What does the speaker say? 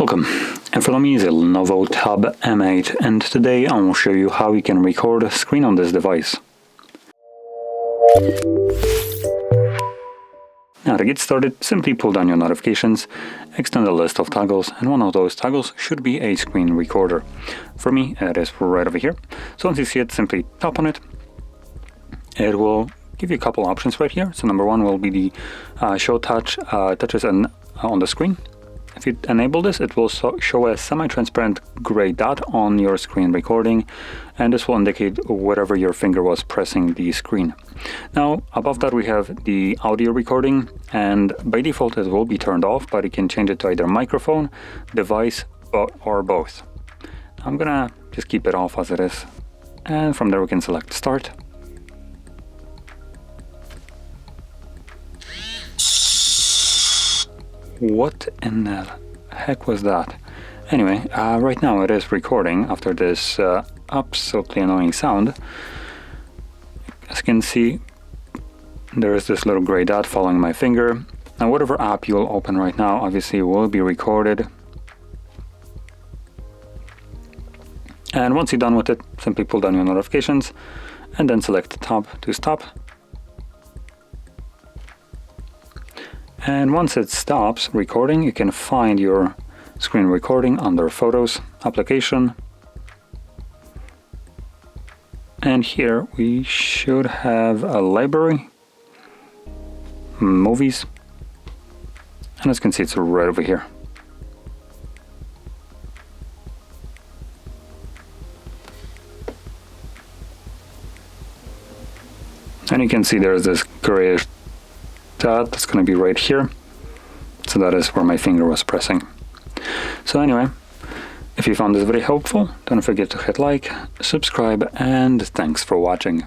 Welcome, in front of me is a Lenovo Tab M8 and today I will show you how you can record a screen on this device. Now to get started, simply pull down your notifications, extend the list of toggles, and one of those toggles should be a screen recorder. For me, it is right over here. So once you see it, simply tap on it. It will give you a couple options right here. So number one will be the show touches on the screen. If you enable this, it will show a semi-transparent gray dot on your screen recording, and this will indicate wherever your finger was pressing the screen. Now, above that we have the audio recording, and by default it will be turned off, but you can change it to either microphone, device, or both. I'm gonna just keep it off as it is, and from there we can select Start. What in the heck was that? Anyway, right now it is recording after this absolutely annoying sound. As you can see, there is this little gray dot following my finger. Now whatever app you'll open right now obviously will be recorded. And once you're done with it, simply pull down your notifications and then select Tab to stop. And once it stops recording, you can find your screen recording under Photos, Application. And here we should have a library, Movies, and as you can see it's right over here. And you can see there's this grayish that's going to be right here, so that is where my finger was pressing. So anyway, if you found this very helpful, don't forget to hit like, subscribe, and thanks for watching.